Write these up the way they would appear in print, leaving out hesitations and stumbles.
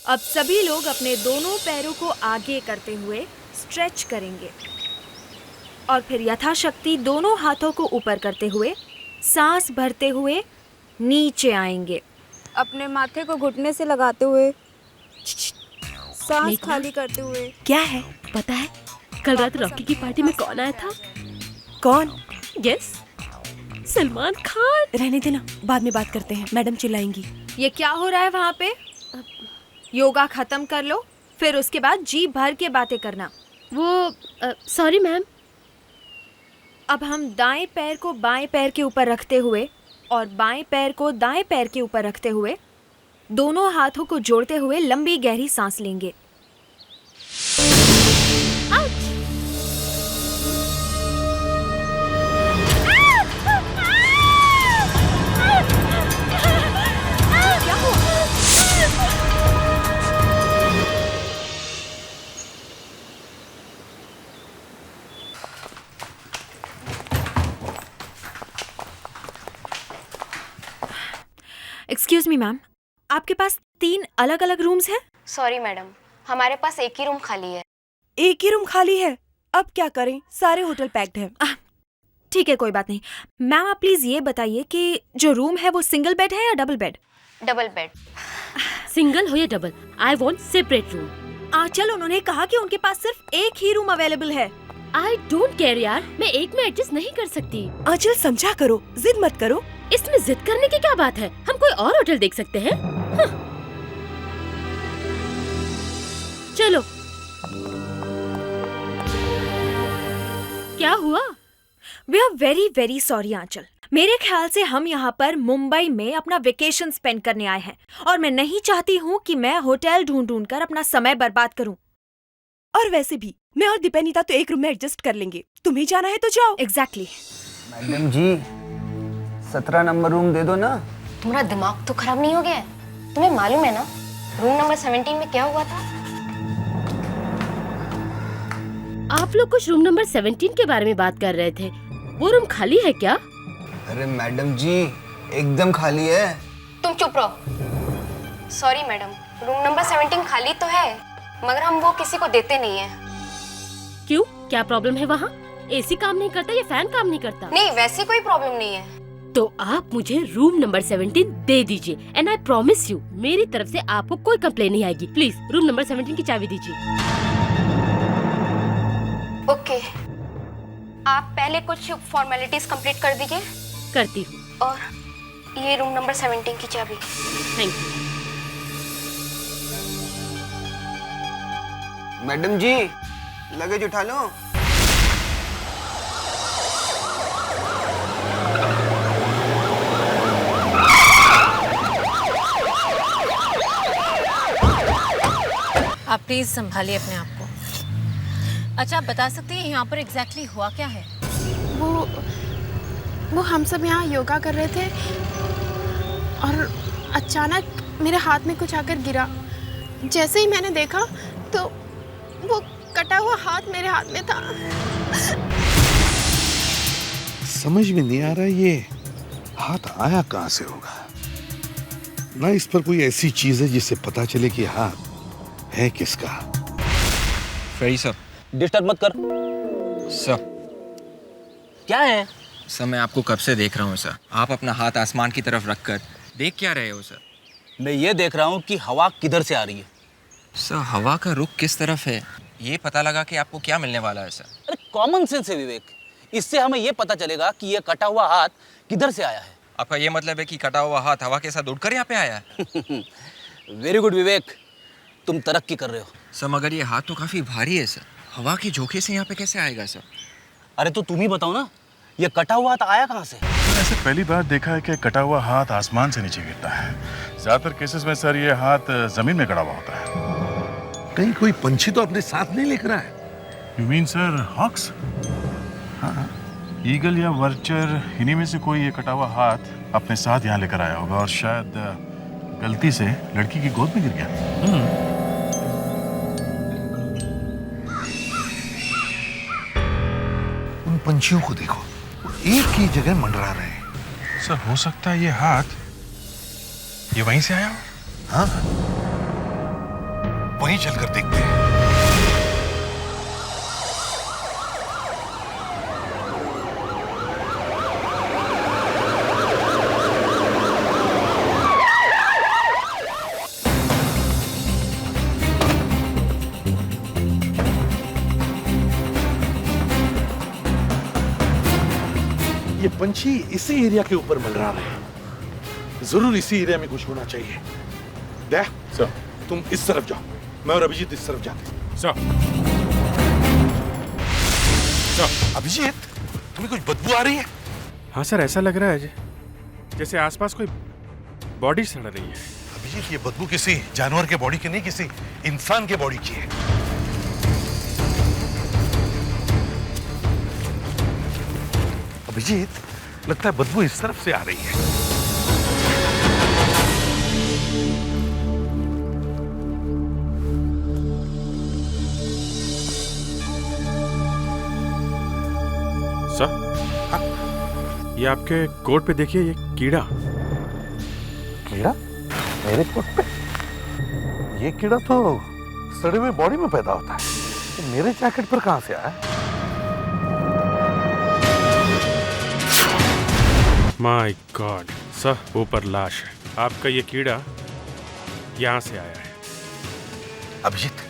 अब सभी लोग अपने दोनों पैरों को आगे करते हुए स्ट्रेच करेंगे और फिर यथाशक्ति दोनों हाथों को ऊपर करते हुए सांस भरते हुए नीचे आएंगे। अपने माथे को घुटने से लगाते हुए सांस खाली करते हुए। क्या है? पता है कल रात रॉकी की पार्टी में कौन आया था? कौन? यस, सलमान खान। रहने देना, बाद में बात करते हैं, मैडम चिल्लाएंगी। ये क्या हो रहा है वहाँ पे? योगा खत्म कर लो, फिर उसके बाद जी भर के बातें करना। वो सॉरी मैम। अब हम दाएं पैर को बाएं पैर के ऊपर रखते हुए और बाएं पैर को दाएं पैर के ऊपर रखते हुए दोनों हाथों को जोड़ते हुए लंबी गहरी सांस लेंगे। एक्सक्यूज मी मैम, आपके पास 3 अलग अलग रूम्स हैं? सॉरी मैडम, हमारे पास एक ही रूम खाली है। एक ही रूम खाली है? अब क्या करें, सारे होटल पैक्ड हैं। ठीक है, कोई बात नहीं। मैम आप प्लीज ये बताइए कि जो रूम है वो सिंगल बेड है या double bed? Double bed. Single हो या double, I want separate room. Aanchal, उन्होंने कहा कि उनके पास सिर्फ एक ही रूम अवेलेबल है। आई डोंट केयर यार, मैं एक में एडजस्ट नहीं कर सकती। आंचल समझा करो, जिद मत करो। इसमें जिद करने की क्या बात है, हम कोई और होटल देख सकते हैं। चलो। क्या हुआ? We are very very sorry Aanchal. मेरे ख्याल से हम यहाँ पर मुंबई में अपना वेकेशन स्पेंड करने आए हैं और मैं नहीं चाहती हूँ कि मैं होटल ढूंढ कर अपना समय बर्बाद करूँ। और वैसे भी मैं और दीपेनिता तो एक रूम में एडजस्ट कर लेंगे, तुम्हें जाना है तो जाओ। एग्जैक्टली। मैडम जी 17 नंबर रूम दे दो ना। तुम्हारा दिमाग तो खराब नहीं हो गया है? तुम्हें मालूम है ना रूम नंबर 17 में क्या हुआ था? आप लोग कुछ रूम नंबर 17 के बारे में बात कर रहे थे, वो रूम खाली है क्या? अरे मैडम जी एकदम खाली है। तुम चुप रहो। सॉरी मैडम, रूम नंबर 17 खाली तो है मगर हम वो किसी को देते नहीं है। क्यों, क्या प्रॉब्लम है वहाँ? एसी काम नहीं करता या फैन काम नहीं करता? नहीं, वैसी कोई प्रॉब्लम नहीं है। तो आप मुझे रूम नंबर 17 दे दीजिए एंड आई प्रॉमिस यू मेरी तरफ से आपको कोई कंप्लेन नहीं आएगी। प्लीज रूम नंबर 17 की चाबी दीजिए। ओके, आप पहले कुछ फॉर्मेलिटीज कंप्लीट कर दीजिए। करती हूँ। और ये रूम नंबर 17 की चाबी। Thank you. Madam ji luggage उठा लो। आप प्लीज संभालिए अपने आप को। अच्छा, आप बता सकते हैं यहाँ पर एग्जैक्टली हुआ क्या है? वो हम सब यहाँ योगा कर रहे थे और अचानक मेरे हाथ में कुछ आकर गिरा। जैसे ही मैंने देखा तो वो कटा हुआ हाथ मेरे हाथ में था। समझ में नहीं आ रहा ये हाथ आया कहाँ से होगा। ना इस पर कोई ऐसी चीज है जिससे पता चले कि हाथ है किसका। फ्रेडी सर, डिस्टर्ब मत कर। सर क्या है? सर मैं आपको कब से देख रहा हूँ सर। आप अपना हाथ आसमान की तरफ रखकर देख क्या रहे हो सर? मैं ये देख रहा हूँ कि हवा किधर से आ रही है। सर हवा का रुख किस तरफ है ये पता लगा कि आपको क्या मिलने वाला है सर। अरे कॉमन सेंस है विवेक, इससे हमें ये पता चलेगा कि ये कटा हुआ हाथ किधर से आया है। आपका ये मतलब है कि कटा हुआ हाथ हवा के साथ उड़कर यहाँ पे आया है? वेरी गुड विवेक, तुम तरक्की कर रहे हो। सर मगर ये हाथ तो काफी भारी है सर, हवा के झोंके से यहाँ पे कैसे आएगा सर? अरे तो तुम ही बताओ ना, ये कटा हुआ हाथ आया कहाँ से? ऐसे पहली बार देखा है कि कटा हुआ हाथ आसमान से नीचे गिरता है। ज्यादातर केसेस में सर ये हाथ जमीन में गड़ा हुआ होता है। कहीं कोई पंछी तो अपने साथ नहीं लेकर आए? You mean sir hawks? हाँ, ईगल या वर्चर, इन्हीं में से कोई ये कटा हुआ हाथ अपने साथ यहाँ लेकर आया होगा और शायद गलती से लड़की की गोद में गिर गया। उन पंछियों को देखो, वो एक ही जगह मंडरा रहे हैं। सर हो सकता है ये हाथ ये वहीं से आया हो। हाँ, वहीं चलकर देखते हैं। ये पंछी इसी एरिया के ऊपर मंडरा रहे हैं। जरूर इसी एरिया में कुछ होना चाहिए। दया सर, तुम इस तरफ जाओ, मैं और अभिजीत इस तरफ जाते हैं। सर, अभिजीत, तुम्हें कुछ बदबू आ रही है? हाँ सर, ऐसा लग रहा है जैसे आसपास कोई बॉडी सड़ रही है। अभिजीत, ये बदबू किसी जानवर के बॉडी की नहीं, किसी इंसान के बॉडी की है। अभिजीत, लगता है बदबू इस तरफ से आ रही है। सर, ये आपके कोट पे देखिए, ये कीड़ा। कीड़ा? मेरे कोट पे? ये कीड़ा तो सड़े हुए बॉडी में पैदा होता है, तो मेरे जैकेट पर कहां से आया? माय गॉड सर, ऊपर लाश है। आपका ये कीड़ा यहाँ से आया है। अभिजीत,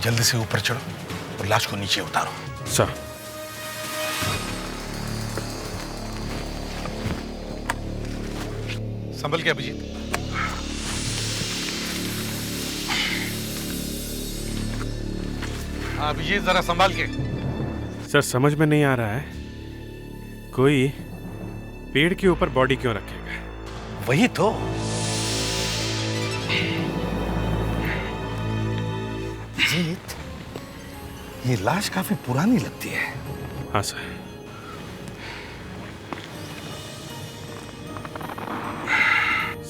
जल्दी से ऊपर चढ़ो और लाश को नीचे उतारो। सर, संभल के अभिजीत। अभिजीत, जरा संभाल के। सर समझ में नहीं आ रहा है, कोई पेड़ के ऊपर बॉडी क्यों रखेगा? वही तो। अभिजीत, ये लाश काफी पुरानी लगती है। हाँ सर।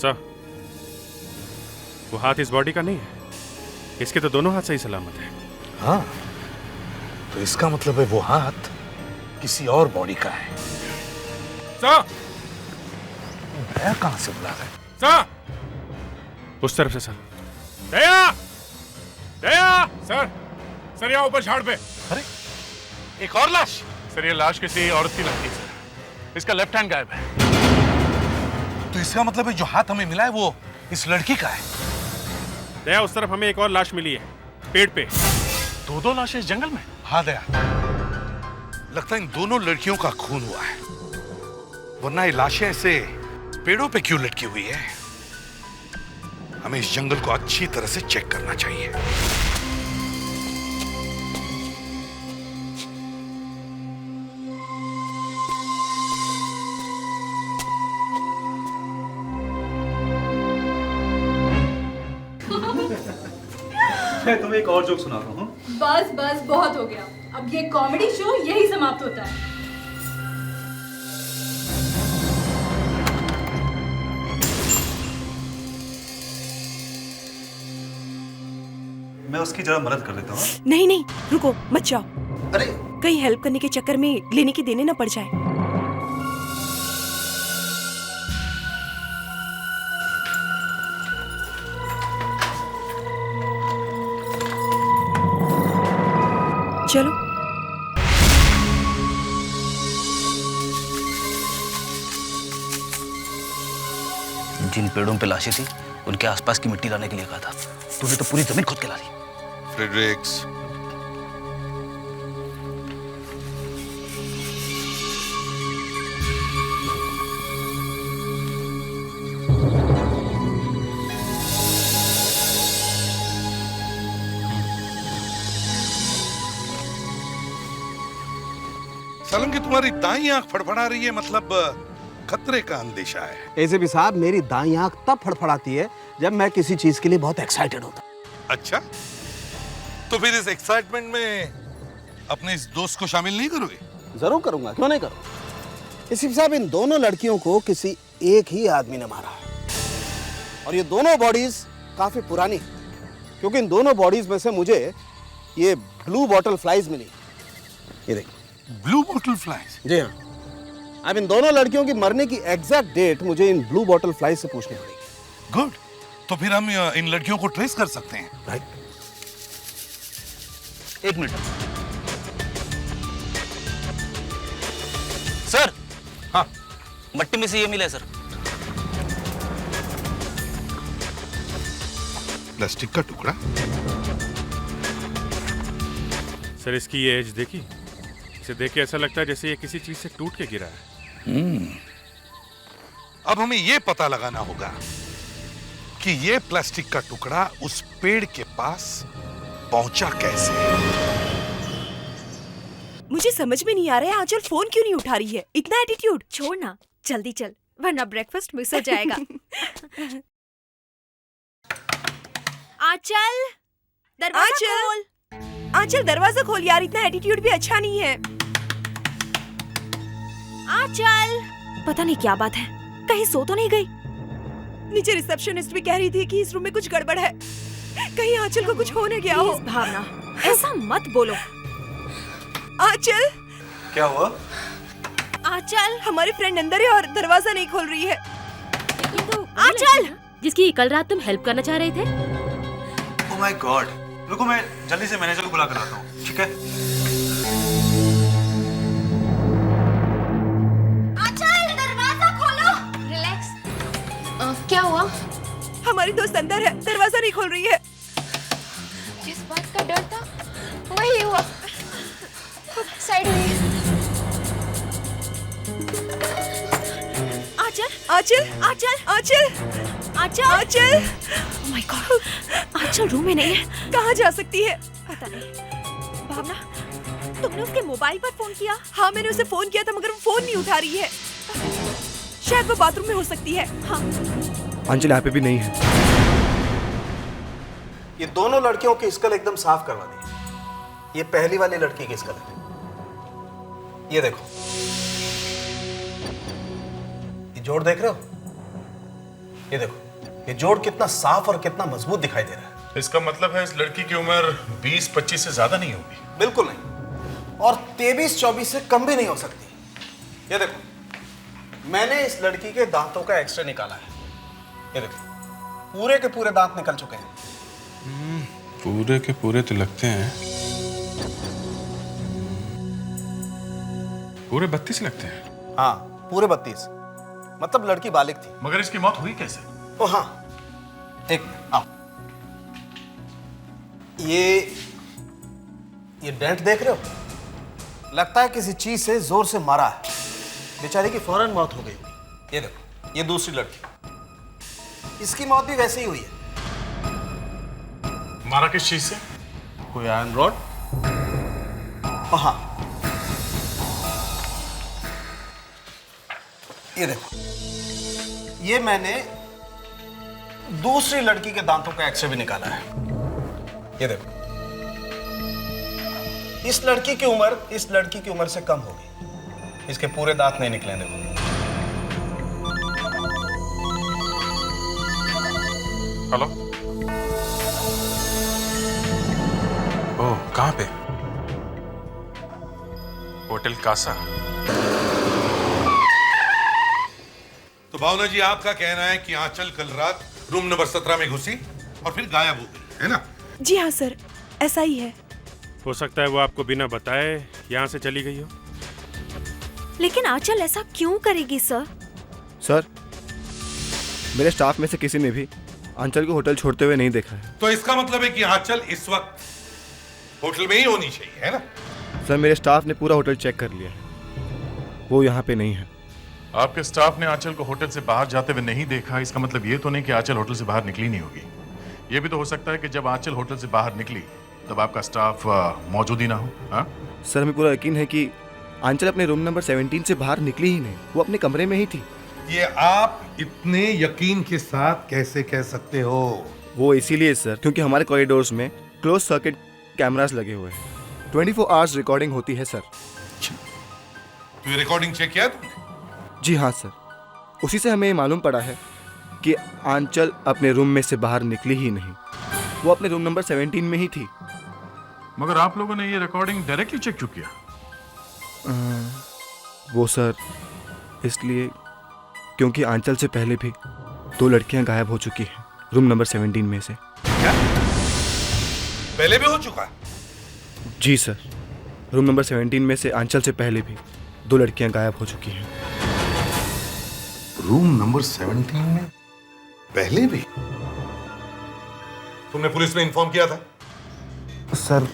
सर, वो हाथ इस बॉडी का नहीं है, इसके तो दोनों हाथ सही सलामत है। हाँ, तो इसका मतलब है वो हाथ किसी और बॉडी का है। सर, दया कहां से बुला रहा है? सर, उस तरफ से सर। दया, दया, सर, सर यहाँ ऊपर झाड़ पे। अरे, एक और लाश। सर, ये लाश किसी औरत की लगती है सर, इसका लेफ्ट हैंड गायब है। तो इसका मतलब है जो हाथ हमें मिला है वो इस लड़की का है। दया, उस तरफ हमें एक और लाश मिली है, पेड़ पे। दो लाशें इस जंगल में? हाँ दया, लगता है इन दोनों लड़कियों का खून हुआ है, वरना ये लाशें ऐसे पेड़ों पे क्यों लटकी हुई है? हमें इस जंगल को अच्छी तरह से चेक करना चाहिए। मैं तुम्हें एक और जोक सुनाता हूँ। बस बस बहुत हो गया, अब ये कॉमेडी शो यही समाप्त होता है। मैं उसकी जरा मदद कर देता हूँ। नहीं नहीं, रुको मत जाओ। अरे, कहीं हेल्प करने के चक्कर में लेने की देने ना पड़ जाए। चलो। जिन पेड़ों पे लाशें थी उनके आसपास की मिट्टी लाने के लिए कहा था, तूने तो पूरी जमीन खोद के ला ली। फ्रेडरिक्स, सलम की तुम्हारी दाईं आंख फड़फड़ा रही है, मतलब खतरे का अंदेशा है। ऐसे भी साहब, मेरी दाईं आंख तब फड़फड़ाती है जब मैं किसी चीज के लिए बहुत एक्साइटेड होता। अच्छा, तो फिर इस एक्साइटमेंट में अपने इस दोस्त को शामिल नहीं करोगे? जरूर करूंगा, क्यों नहीं करूंगा। इसी साहब, इन दोनों लड़कियों को किसी एक ही आदमी ने मारा है, और ये दोनों बॉडीज काफी पुरानी, क्योंकि इन दोनों बॉडीज में से मुझे ये ब्लू बॉटल फ्लाइज मिली। ये देखिए, ब्लू बॉटल फ्लाइज? जी हाँ। अब इन दोनों लड़कियों की मरने की एग्जैक्ट डेट मुझे इन ब्लू बॉटल फ्लाइज से पूछनी पड़ेगी। गुड, तो फिर हम इन लड़कियों को ट्रेस कर सकते हैं। राइट, एक मिनट सर। हाँ, मट्टी में से ये मिला है सर। प्लास्टिक का टुकड़ा? सर इसकी ये एज देखी? इसे देख के ऐसा लगता है जैसे ये किसी चीज से टूट के गिरा है। अब हमें ये पता लगाना होगा कि ये प्लास्टिक का टुकड़ा उस पेड़ के पास पहुंचा कैसे। मुझे समझ में नहीं आ रहा है आंचल फोन क्यों नहीं उठा रही है, इतना एटीट्यूड। छोड़ ना, जल्दी चल वरना ब्रेकफास्ट मिस हो जाएगा। आंचल दरवाजा खोल। आंचल दरवाजा खोल यार, इतना एटीट्यूड भी अच्छा नहीं है। आंचल, पता नहीं क्या बात है, कहीं सो तो नहीं गई? नीचे रिसेप्शनिस्ट भी कह रही थी कि इस रूम में कुछ गड़बड़ है, कहीं आंचल को कुछ होने गया हो। भावना, ऐसा मत बोलो। आंचल, क्या हुआ? आंचल, हमारी फ्रेंड अंदर है और दरवाजा नहीं खोल रही है। आंचल, जिसकी कल रात तुम हेल्प करना चाह रहे थे। ओह माय गॉड, रुको मैं जल्दी से मैनेजर को बुला कर आता हूँ, ठीक है? आंचल दरवाजा खोलो। रिलैक्स। क्या हुआ? हमारी दोस्त अंदर है, दरवाजा नहीं खोल रही है। जिस बात का डर था वही हुआ। साइड में। Aanchal, Aanchal, Aanchal, Aanchal, Aanchal, Aanchal. Oh my god, Aanchal room में नहीं है। कहाँ जा सकती है? पता नहीं। भावना, तुमने उसके मोबाइल पर फोन किया? हाँ, मैंने उसे फोन किया था मगर वो फोन नहीं उठा रही है। शायद वो बाथरूम में हो सकती है। हाँ। अंजलि यहाँ पे भी नहीं है। ये दोनों लड़कियों की स्कल एकदम साफ करवा दी। ये पहली वाली लड़की की स्कल है, ये देखो, ये जोड़ देख रहे हो? ये देखो, ये जोड़ कितना साफ और कितना मजबूत दिखाई दे रहा है। इसका मतलब है इस लड़की की उम्र 20-25 से ज्यादा नहीं होगी। बिल्कुल नहीं, और 23-24 से कम भी नहीं हो सकती। ये देखो, मैंने इस लड़की के दांतों का एक्सरे निकाला है। ये देखो, पूरे के पूरे दांत निकल चुके हैं। पूरे के पूरे तो लगते हैं, पूरे 32 लगते हैं। हाँ, पूरे 32। मतलब लड़की बालिग थी। मगर इसकी मौत हुई कैसे? ओ हाँ, एक आओ, ये डेंट देख रहे हो? लगता है किसी चीज से जोर से मारा है, बेचारी की फौरन मौत हो गई। ये देखो, ये दूसरी लड़की, इसकी मौत भी वैसे ही हुई है। मारा किस चीज से? कोई आयरन रॉड। हाँ, ये देखो, ये मैंने दूसरी लड़की के दांतों का एक्सरे भी निकाला है। ये देखो, इस लड़की की उम्र से कम होगी। इसके पूरे दांत नहीं निकले। देखो, हेलो। ओह, कहाँ पे? होटल कासा। तो भावना जी, आपका कहना है कि आंचल कल रात रूम नंबर 17 में घुसी और फिर गायब हो गई, है ना? जी हाँ सर, ऐसा ही है। हो सकता है वो आपको बिना बताए यहाँ से चली गई हो। लेकिन आंचल ऐसा क्यों करेगी सर? सर, मेरे स्टाफ में से किसी ने भी आंचल को होटल छोड़ते हुए नहीं देखा है। तो इसका मतलब है कि आंचल इस वक्त होटल में ही होनी चाहिए, है ना? सर, मेरे स्टाफ ने पूरा होटल चेक कर लिया है, वो यहाँ पे नहीं है। आपके स्टाफ ने आंचल को होटल से बाहर जाते हुए नहीं देखा, इसका मतलब ये तो नहीं कि आंचल होटल से बाहर निकली नहीं होगी। ये भी तो हो सकता है कि जब आंचल होटल से बाहर निकली तब आपका स्टाफ मौजूद ही ना हो। हाँ सर, हमें पूरा यकीन है कि आंचल अपने रूम नंबर 17 से बाहर निकली ही नहीं, वो अपने कमरे में ही थी। ये आप इतने यकीन के साथ कैसे कह सकते हो? वो इसीलिए सर, क्योंकि हमारे कॉरिडोर्स में क्लोज सर्किट कैमरास लगे हुए हैं। 24 आवर्स रिकॉर्डिंग होती है सर। तो ये रिकॉर्डिंग चेक किया तुमने? जी हाँ सर, उसी से हमें मालूम पड़ा है कि आंचल अपने रूम में से बाहर निकली ही नहीं, वो अपने रूम नंबर 17 में ही थी। मगर आप लोगों ने ये रिकॉर्डिंग डायरेक्टली चेक क्यों किया? वो सर इसलिए क्योंकि आंचल से पहले भी 2 लड़कियां गायब हो चुकी हैं रूम नंबर 17 में से। क्या? पहले भी हो चुका है? जी सर, रूम नंबर 17 में से आंचल से पहले भी 2 लड़कियां गायब हो चुकी हैं। रूम नंबर 17 में पहले भी? तुमने पुलिस में इन्फॉर्म किया था? सर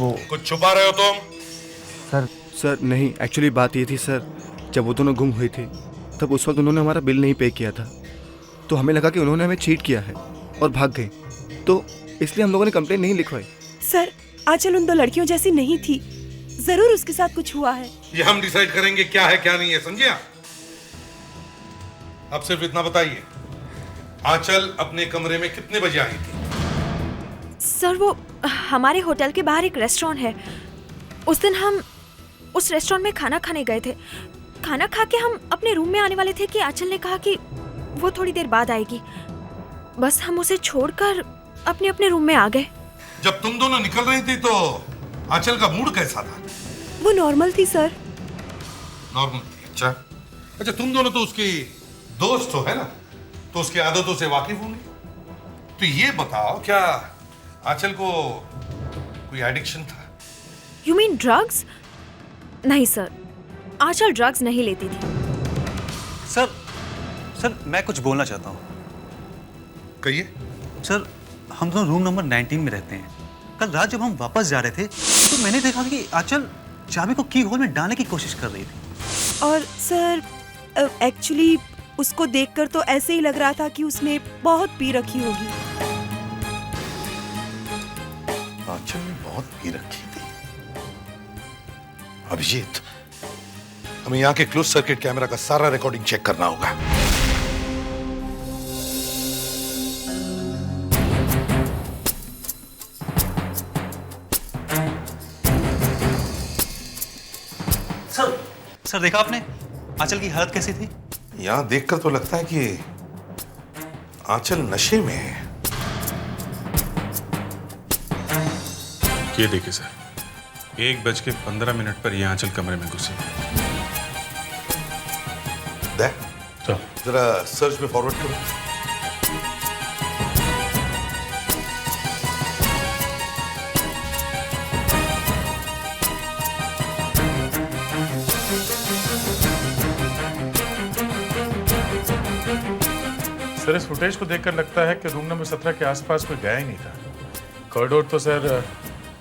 वो कुछ छुपा रहे हो तुम? सर नहीं, एक्चुअली बात ये थी सर, जब वो दोनों गुम हुई थी तब उस वक्त उन्होंने हमारा बिल नहीं पे किया था, तो हमें लगा कि उन्होंने हमें चीट किया है और भाग गए, तो इसलिए हम लोगों ने कंप्लेंट नहीं लिखवाई। सर आंचल उन 2 लड़कियों जैसी नहीं थी, जरूर उसके साथ कुछ हुआ है। ये हम डिसाइड करेंगे क्या है क्या नहीं है, समझे आप? अब सिर्फ इतना बताइए, आंचल अपने कमरे में कितने बजे आई थी? सर वो हमारे होटल के बाहर एक रेस्टोरेंट है, उस दिन हम उस रेस्टोरेंट में खाना खाने गए थे। खाना खा के हम अपने रूम में आने वाले थे कि आंचल ने कहा कि वो थोड़ी देर बाद आएगी। बस हम उसे छोड़कर अपने अपने रूम में आ गए। जब तुम दोनों निकल रही थी तो आंचल का मूड कैसा था? वो नॉर्मल थी सर। नॉर्मल थी? अच्छा अच्छा, तुम दोनों तो उसकी दोस्त हो, है ना, तो उसकी आदतों से वाकिफ होंगे। तो ये बताओ, क्या आंचल को कोई एडिक्शन था? You mean drugs? नहीं सर, आंचल ड्रग्स नहीं लेती थी। सर मैं कुछ बोलना चाहता हूँ। कहिए। सर हम दोनों रूम नंबर 19 में रहते हैं। कल रात जब हम वापस जा रहे थे तो मैंने देखा कि आंचल चाबी को की होल में डालने की कोशिश कर रही थी। और सर एक्चुअली उसको देखकर तो ऐसे ही लग रहा था कि उसने बहुत पी रखी होगी। आंचल ने बहुत पी रखी थी। अभिजीत, हमें यहाँ के क्लोज सर्किट कैमरा का सारा रिकॉर्डिंग चेक करना होगा। सर देखा आपने आंचल की हालत कैसी थी? यहां देखकर तो लगता है कि आंचल नशे में है। ये देखिए सर, 1:15 पर ये आंचल कमरे में घुसी। जरा सर्च में फॉरवर्ड करो। सर इस फुटेज को देखकर लगता है कि रूम नंबर 17 के आसपास कोई गया ही नहीं था। कॉरिडोर तो सर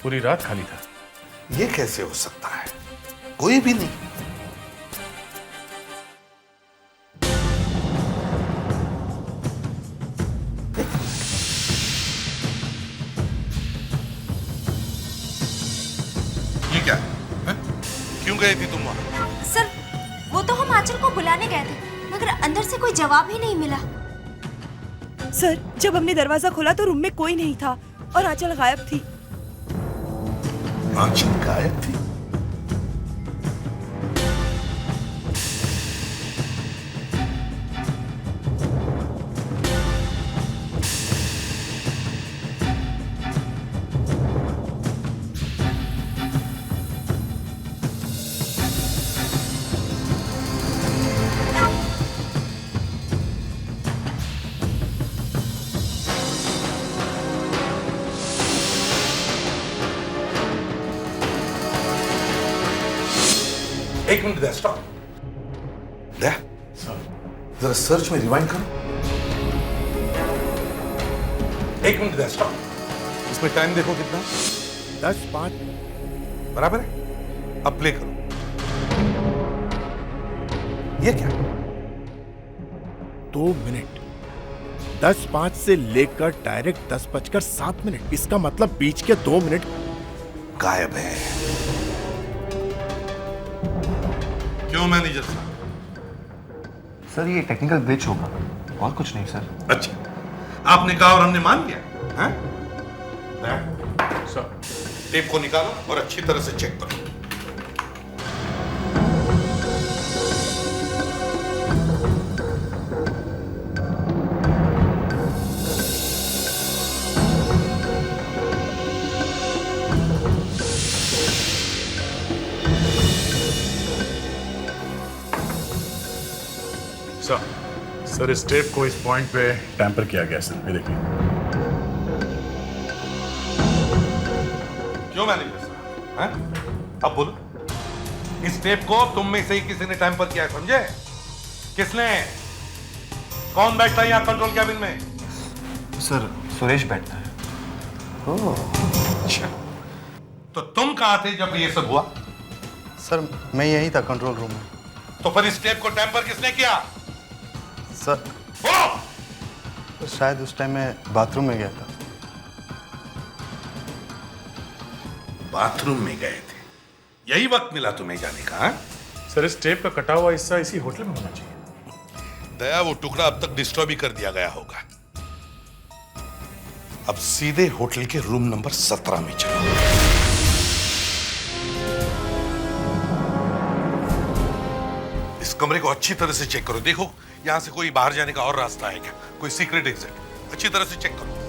पूरी रात खाली था। ये कैसे हो सकता है? कोई भी नहीं। ये क्या है? क्यों गई थी तुम वहां? सर वो तो हम आंचल को बुलाने गए थे, मगर अंदर से कोई जवाब ही नहीं मिला। सर जब हमने दरवाजा खोला तो रूम में कोई नहीं था और आंचल गायब थी। आंचल गायब थी? एक मिनट दे, स्टॉप दे। जरा सर्च में रिवाइंड करो। एक मिनट दे, स्टॉप। इसमें टाइम देखो कितना? 10:05 बराबर है। अब प्ले करो। ये क्या? 2 मिनट। 10:05 से लेकर डायरेक्ट 10:07। इसका मतलब बीच के 2 मिनट गायब है। क्यों मैनेजर साहब? सर ये टेक्निकल ग्लिच होगा और कुछ नहीं सर। अच्छा, आपने कहा और हमने मान लिया, हैं? सर टेप को निकालो और अच्छी तरह से चेक करो। सर इस टेप को इस पॉइंट पे टैंपर किया गया सर, ये देखिए। क्यों मैं नहीं भेज रहा? हैं? अब बोलो, इस टेप को तुम में से ही किसी ने टाइम पर किया है, समझे? किसने? कौन बैठता है यहाँ कंट्रोल कैबिन में? सर सुरेश बैठता है। अच्छा, तो तुम कहाँ थे जब ये सब हुआ? सर मैं यही था कंट्रोल रूम में। तो फिर इस टेप को टेम्पर किसने किया? सर बोलो। तो शायद उस टाइम मैं बाथरूम में गया था। बाथरूम में गए थे, यही वक्त मिला तुम्हें जाने का? हा? सर इस टेप का कटा हुआ हिस्सा इसी होटल में होना चाहिए। दया, वो टुकड़ा अब तक डिस्ट्रॉय भी कर दिया गया होगा। अब सीधे होटल के रूम नंबर 17 में चलो। इस कमरे को अच्छी तरह से चेक करो, देखो यहां से कोई बाहर जाने का और रास्ता है क्या, कोई सीक्रेट एग्जिट। अच्छी तरह से चेक करो।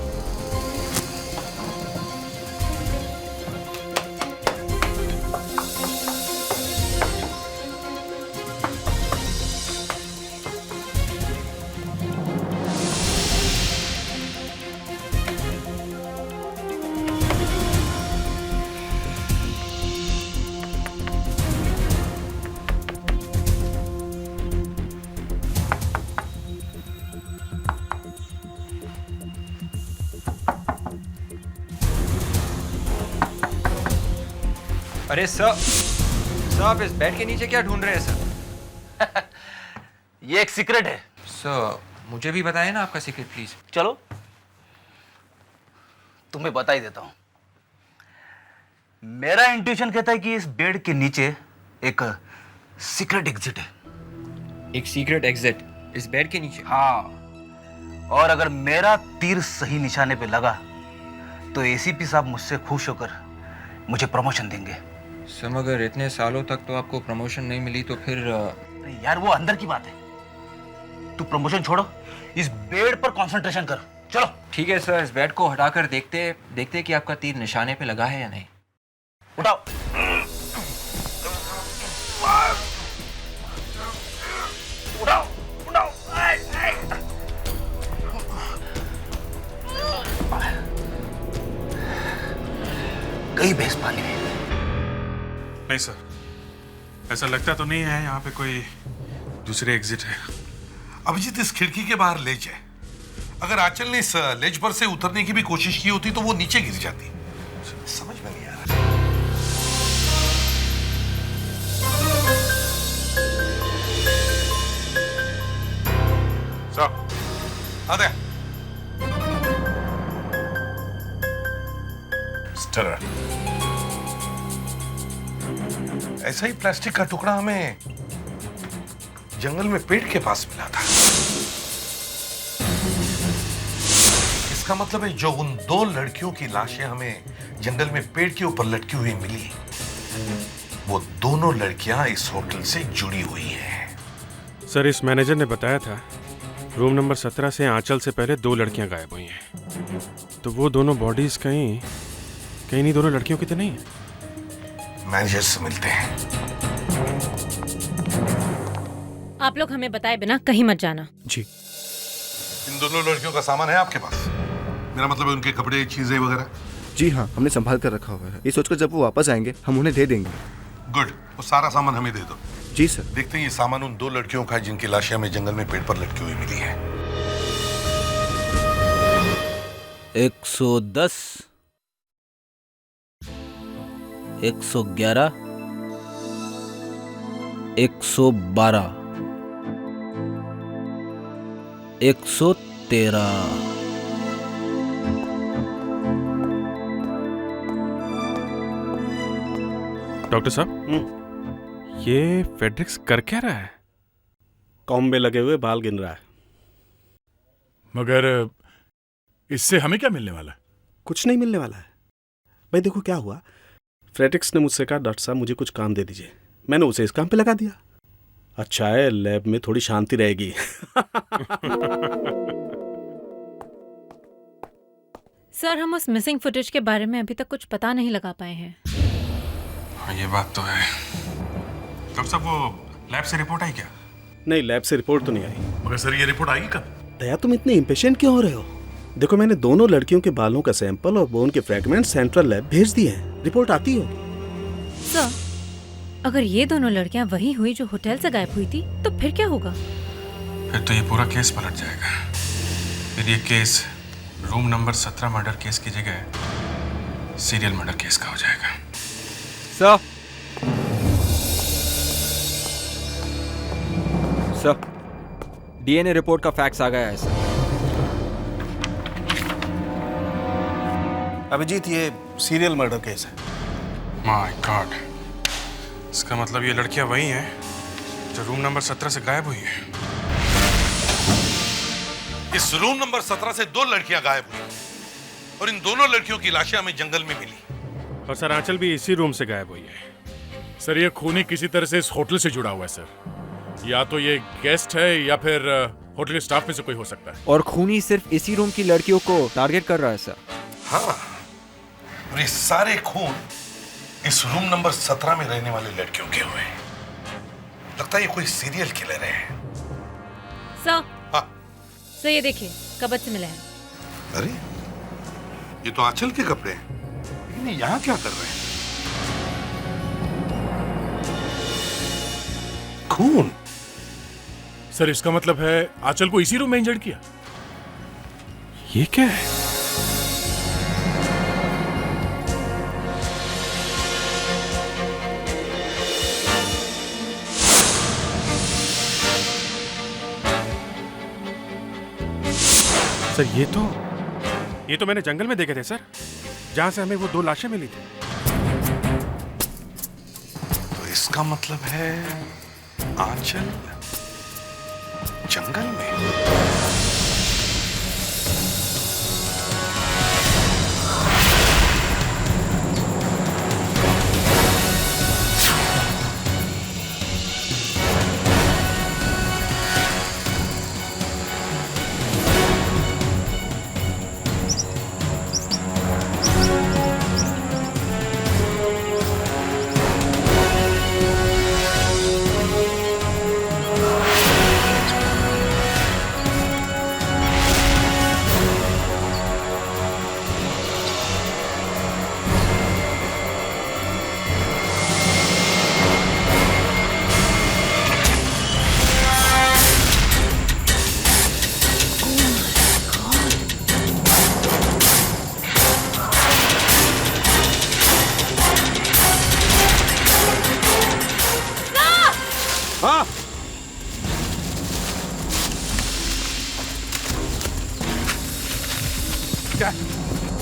अरे सर आप इस बेड के नीचे क्या ढूंढ रहे हैं सर? ये एक सीक्रेट है। सर मुझे भी बताइए ना आपका सीक्रेट प्लीज। चलो तुम्हें बता ही देता हूं। मेरा इंट्यूशन कहता है कि इस बेड के नीचे एक सीक्रेट एग्जिट है। एक सीक्रेट एग्जिट इस बेड के नीचे? हाँ, और अगर मेरा तीर सही निशाने पे लगा तो एसीपी साहब मुझसे खुश होकर मुझे प्रमोशन देंगे। सर मगर इतने सालों तक तो आपको प्रमोशन नहीं मिली तो फिर? यार वो अंदर की बात है, तू प्रमोशन छोड़ो, इस बेड पर कंसंट्रेशन कर। चलो ठीक है सर, इस बेड को हटाकर देखते कि आपका तीर निशाने पे लगा है या नहीं। उठाओ। उठाओ उठाओ। गई भैंस पानी में। नहीं सर, ऐसा लगता तो नहीं है यहाँ पे कोई दूसरे एग्जिट है। अभिजीत इस खिड़की के बाहर लेज है, अगर आंचल ने इस लेज पर से उतरने की भी कोशिश की होती तो वो नीचे गिर जाती। समझ में नहीं आ रहा। आते ऐसा ही प्लास्टिक का टुकड़ा हमें जंगल में पेड़ के पास मिला था। इसका मतलब है जो उन 2 लड़कियों की लाशें हमें जंगल में पेड़ के ऊपर लटकी हुई मिली, वो दोनों लड़कियां इस होटल से जुड़ी हुई हैं। सर इस मैनेजर ने बताया था रूम नंबर 17 से आंचल से पहले 2 लड़कियां गायब हुई हैं, तो वो दोनों बॉडीज कहीं नहीं दोनों लड़कियों की तो नहीं है। मैनेजर से मिलते हैं। आप लोग हमें बताए बिना कहीं मत जाना। जी। इन दोनों लड़कियों का सामान है आपके पास? मेरा मतलब है उनके कपड़े, चीजें वगैरह। जी हाँ, हमने संभाल कर रखा हुआ है, ये सोचकर जब वो वापस आएंगे हम उन्हें दे देंगे। गुड, वो सारा सामान हमें दे दो। जी सर। देखते हैं ये सामान उन 2 लड़कियों का जिनकी लाशें हमें जंगल में पेड़ पर लटकी हुई मिली है। 110, 111, 112, 113। डॉक्टर साहब, ये फेड्रिक्स कर क्या रहा है? कॉम में लगे हुए बाल गिन रहा है। मगर इससे हमें क्या मिलने वाला है? कुछ नहीं मिलने वाला है भाई। देखो क्या हुआ, फ्रेड्रिक्स ने मुझसे कहा डॉक्टर साहब मुझे कुछ काम दे दीजिए, मैंने उसे इस काम पे लगा दिया। अच्छा है, लैब में थोड़ी शांति रहेगी। सर हम उस मिसिंग फुटेज के बारे में अभी तक कुछ पता नहीं लगा पाए हैं। हाँ ये बात तो है। तब सब वो लैब से रिपोर्ट आई क्या? नहीं, लैब से रिपोर्ट तो नहीं आई। मगर सर ये रिपोर्ट आएगी कब? दया तुम इतने इम्पेशेंट क्यों हो रहे हो? देखो मैंने दोनों लड़कियों के बालों का सैंपल और बोन के फ्रैगमेंट सेंट्रल लैब भेज दिए हैं, रिपोर्ट आती होगी। सर, अगर ये दोनों लड़कियां वही हुई जो होटल से गायब हुई थी तो फिर क्या होगा? फिर तो ये पूरा केस पलट जाएगा। फिर ये case room number 17 murder case की जगह सीरियल मर्डर केस का हो जाएगा। सर, डीएनए रिपोर्ट का फैक्स आ गया है सर। अभिजीत, ये सीरियल मर्डर केस है। माय गॉड, इसका मतलब ये लड़कियां वही हैं जो रूम नंबर 17 से गायब हुई हैं। इस रूम नंबर 17 से 2 लड़कियां गायब हुई और इन दोनों लड़कियों की लाशें हमें जंगल में मिली। और सर आंचल भी इसी रूम से गायब हुई है। सर ये खूनी किसी तरह से इस होटल से जुड़ा हुआ है सर। या तो ये गेस्ट है या फिर होटल के स्टाफ में से कोई हो सकता है। और खूनी सिर्फ इसी रूम की लड़कियों को टारगेट कर रहा है सर। हाँ, और ये सारे खून इस रूम नंबर 17 में रहने वाली लड़कियों के हुए। लगता है ये कोई सीरियल किलर है। सर, हाँ। सर ये देखिए, कबर्ड से मिला है। अरे, ये तो आंचल के कपड़े हैं। लेकिन ये यहाँ क्या कर रहे हैं? खून। सर इसका मतलब है आंचल को इसी रूम में इंजर्ड किया। ये क्या है? सर ये तो मैंने जंगल में देखे थे सर, जहां से हमें वो 2 लाशें मिली थी। तो इसका मतलब है आंचल जंगल में।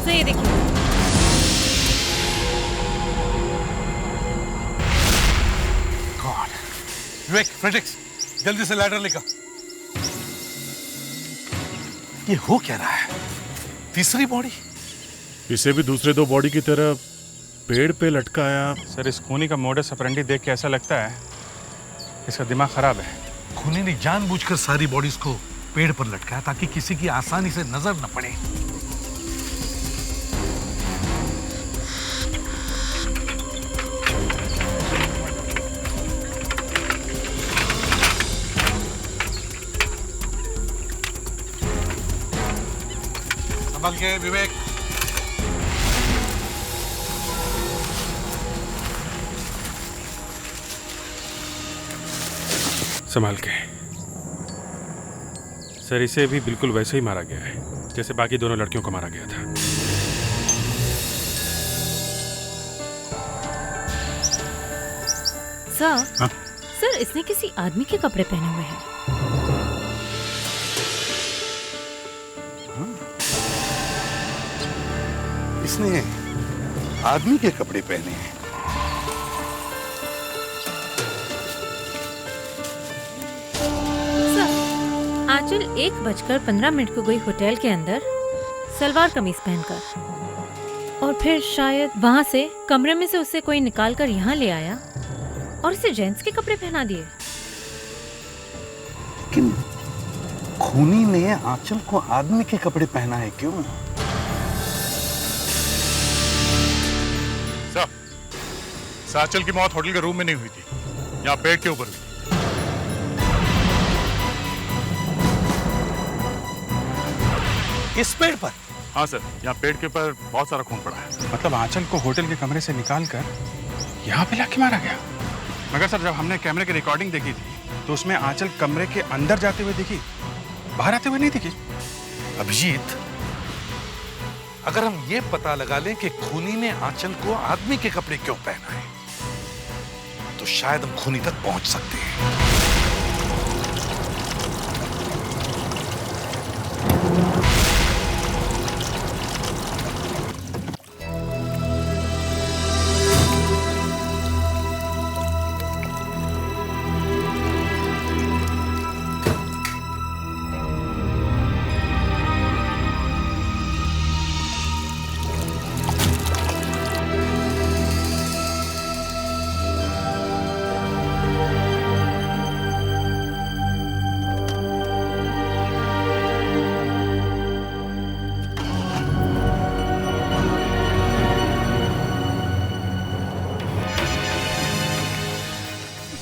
सर ये देखिए। गॉड, विवेक, फ्रेडरिक्स, जल्दी से लैडर लेकर। ये हो क्या रहा है? तीसरी बॉडी? इसे भी दूसरे 2 बॉडी की तरह पेड़ पे लटकाया। सर इस खूनी का मोडस ऑपरेंडी देख के ऐसा लगता है इसका दिमाग खराब है। खूनी ने जानबूझकर सारी बॉडीज को पेड़ पर लटकाया ताकि किसी की आसानी से नजर न पड़े। संभल के विवेक। संभाल के। सर इसे भी बिल्कुल वैसे ही मारा गया है जैसे बाकी दोनों लड़कियों को मारा गया था। सर, सर इसने किसी आदमी के कपड़े पहने हुए हैं। इसने आदमी के कपड़े पहने हैं। आंचल 1:15 को गई होटल के अंदर सलवार कमीज पहनकर, और फिर शायद वहां से कमरे में से उसे कोई निकाल कर यहाँ ले आया और इसे जेंट्स के कपड़े पहना दिए। लेकिन खूनी ने आंचल को आदमी के कपड़े पहना है क्यों? सर आंचल की मौत होटल के रूम में नहीं हुई थी, यहाँ बेड के ऊपर हुई थी। इस पेड़ पर? हाँ सर, यहाँ पेड़ के ऊपर बहुत सारा खून पड़ा है। मतलब आंचल को होटल के कमरे से निकाल कर यहाँ पे लाके मारा गया। मगर सर, जब हमने कैमरे की रिकॉर्डिंग देखी थी तो उसमें आंचल कमरे के अंदर जाते हुए दिखी, बाहर आते हुए नहीं दिखी। अभिजीत, अगर हम ये पता लगा लें कि खूनी ने आंचल को आदमी के कपड़े क्यों पहना है, तो शायद हम खूनी तक पहुंच सकते हैं।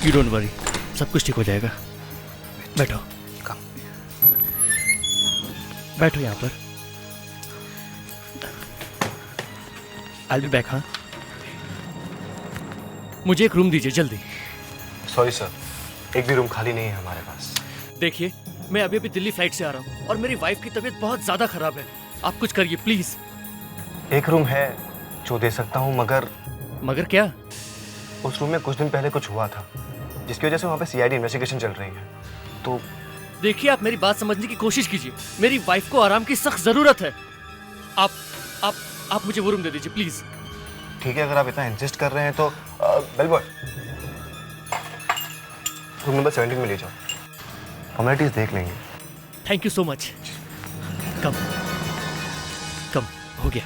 You don't worry, सब कुछ ठीक हो जाएगा। बैठो, बैठो यहाँ पर। I'll be back, हाँ? मुझे एक रूम दीजिए जल्दी। सॉरी सर, एक भी रूम खाली नहीं है हमारे पास। देखिए, मैं अभी अभी दिल्ली फ्लाइट से आ रहा हूँ और मेरी वाइफ की तबीयत बहुत ज्यादा खराब है। आप कुछ करिए प्लीज। एक रूम है जो दे सकता हूँ, मगर मगर क्या? उस रूम में कुछ दिन पहले कुछ हुआ था जिसकी वजह से वहाँ पे सीआईडी इन्वेस्टिगेशन चल रही है। तो देखिए, आप मेरी बात समझने की कोशिश कीजिए। मेरी वाइफ को आराम की सख्त जरूरत है। आप मुझे वो रूम दे दीजिए प्लीज। ठीक है, अगर आप इतना इंसिस्ट कर रहे हैं तो बेल बॉय, रूम नंबर 17 में ले जाओ, फॉर्मेलिटीज देख लेंगे। Thank you so much. कम हो गया।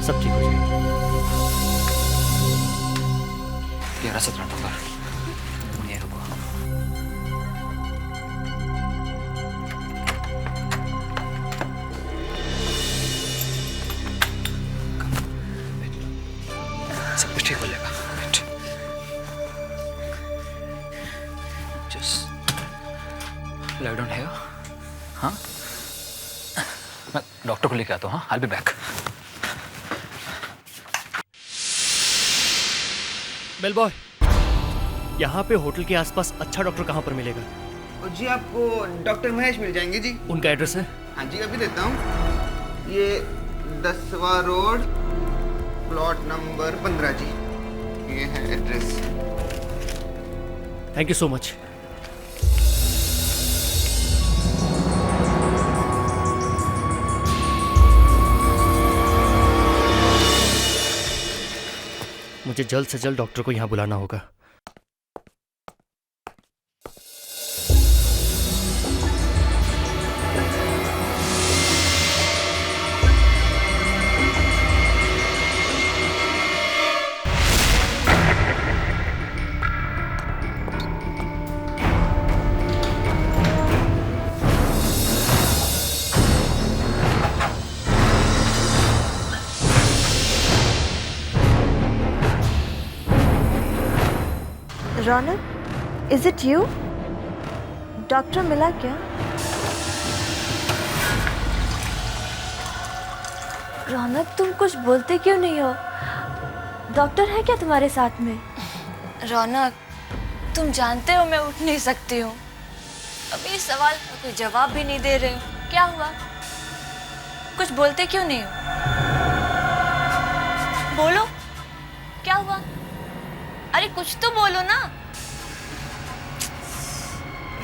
सब ठीक हो जाएगा। 11-17 नंबर, ये रुको। सब कुछ ठीक हो जाएगा। Just lie down here. हाँ, मैं डॉक्टर को लेके आता हूँ। हाँ, I will be back. Bell boy, यहाँ पे होटल के आसपास अच्छा डॉक्टर कहाँ पर मिलेगा? जी आपको डॉक्टर महेश मिल जाएंगे जी। उनका एड्रेस है? हाँ जी, अभी देता हूँ। ये 10वां रोड, प्लॉट नंबर 15 जी, ये है address. Thank you so much. मुझे जल्द से जल्द डॉक्टर को यहाँ बुलाना होगा। रौनक, इज इट यू? डॉक्टर मिला क्या? रौनक, तुम कुछ बोलते क्यों नहीं हो? डॉक्टर है क्या तुम्हारे साथ में? रौनक, तुम जानते हो मैं उठ नहीं सकती हूँ। अभी इस सवाल का कोई जवाब भी नहीं दे रहे हो। क्या हुआ? कुछ बोलते क्यों नहीं हो? बोलो, क्या हुआ? अरे कुछ तो बोलो ना।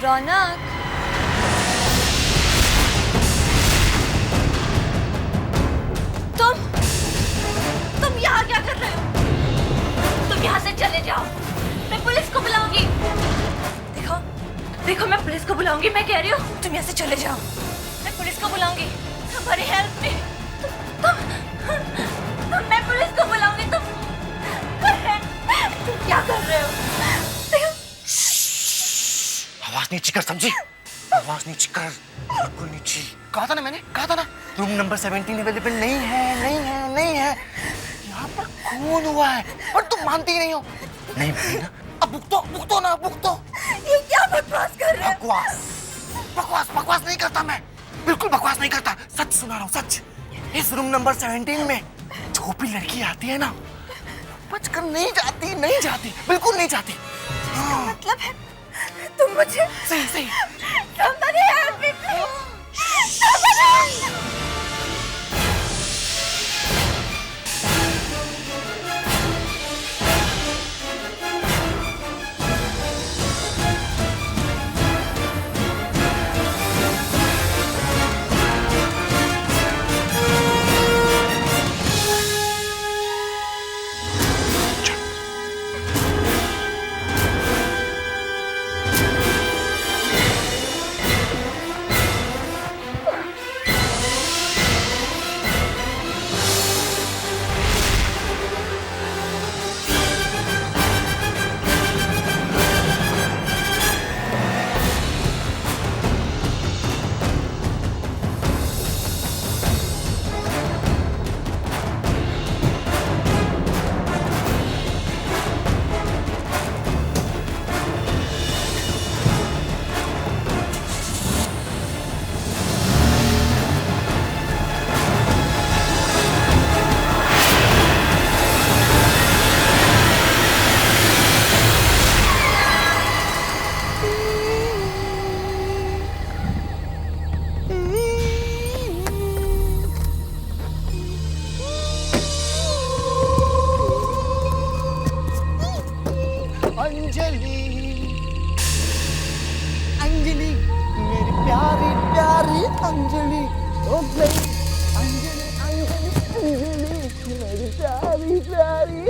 रौनक, तुम यहाँ क्या कर रहे हो? तुम यहाँ से चले जाओ, मैं पुलिस को बुलाऊंगी। देखो मैं पुलिस को बुलाऊंगी। मैं कह रही हूँ तुम यहाँ से चले जाओ, मैं पुलिस को बुलाऊंगी। हमारी हेल्प में मैं पुलिस को बुलाऊंगी। तुम क्या कर रहे हो? आवाज नीचे कर, समझी? आवाज नीचे कर, बिल्कुल नीचे। कहा था ना मैंने, कहा था ना रूम नंबर 17 अवेलेबल नहीं है, नहीं है, नहीं है। यहाँ पर खून हुआ है और तुम मानती ही नहीं हो। नहीं मानती ना, अब बुक तो ना, बुक तो। ये क्या बकवास कर रहे हो? बकवास नहीं करता मैं, बिल्कुल बकवास नहीं करता, सच सुना रहा हूँ, सच। इस रूम नंबर 17 में जो भी लड़की आती है ना, बचकर नहीं जाती, बिल्कुल नहीं जाती। इसका मतलब है तुम मुझे सही somebody help me please, somebody। Anjali, मेरी प्यारी प्यारी अंजलि, ओ मेरी अंजलि, मेरी प्यारी प्यारी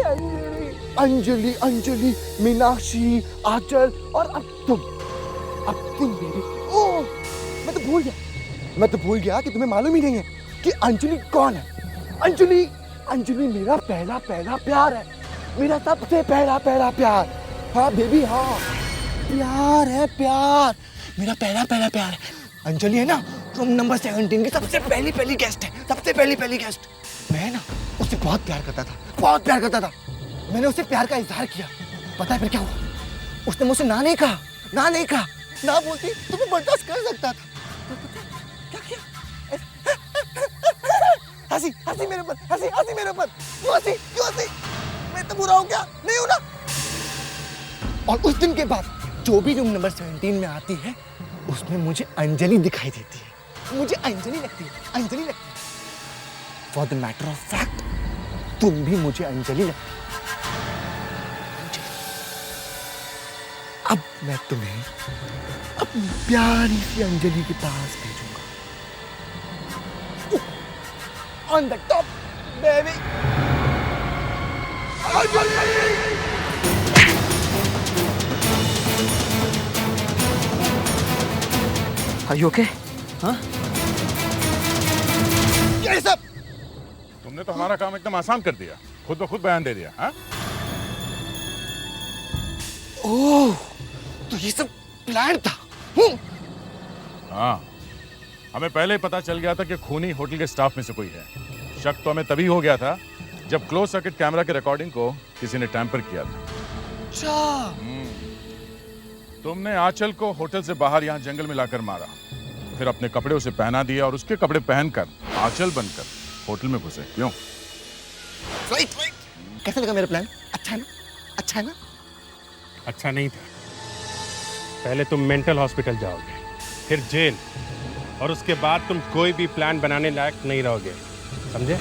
अंजलि, अंजलि, मीनाक्षी, आंचल और अब तुम मेरी। ओह, मैं तो भूल गया कि तुम्हें मालूम ही नहीं है कि अंजलि कौन है। अंजलि मेरा पहला प्यार है, मेरा सबसे पहला प्यार। हाँ बेबी, हाँ, प्यार, मेरा पहला प्यार है। अंजलि है ना, रूम नंबर 17 की सबसे पहली गेस्ट है, सबसे पहली गेस्ट। मैं ना उससे बहुत प्यार करता था, मैंने उससे प्यार का इजहार किया। पता है फिर क्या हुआ? उसने मुझसे ना नहीं कहा, ना बोलती तो मैं बर्दाश्त कर सकता था। क्या किया? हंसी मेरे ऊपर, क्यों हंसी? मैं तो बुरा हूँ क्या? नहीं हूँ ना। और उस दिन के बाद जो भी रूम नंबर 17 में आती है, उसमें मुझे अंजलि दिखाई देती है, मुझे अंजलि लगती है। For the matter of fact, तुम भी मुझे अंजलि लगती है। अब मैं तुम्हें अपनी प्यारी सी अंजलि के पास भेजूंगा। On the top baby, Are you okay? हाँ? क्या ये सब? तुमने तो हमारा काम एकदम आसान कर दिया, खुद ब खुद बयान दे दिया। हाँ? ओह, तो ये सब प्लान था। हाँ, हमें पहले ही पता चल गया था कि खूनी होटल के स्टाफ में से कोई है। शक तो हमें तभी हो गया था जब क्लोज सर्किट कैमरा के रिकॉर्डिंग को किसी ने टैंपर किया था। अच्छा। तुमने आंचल को होटल से बाहर यहाँ जंगल में लाकर मारा, फिर अपने कपड़े उसे पहना दिया और उसके कपड़े पहनकर आंचल बनकर होटल में घुसे। क्यों? राइट। कैसा लगा मेरा प्लान? अच्छा है ना? अच्छा नहीं था। पहले तुम मेंटल हॉस्पिटल जाओगे, फिर जेल, और उसके बाद तुम कोई भी प्लान बनाने लायक नहीं रहोगे, समझे?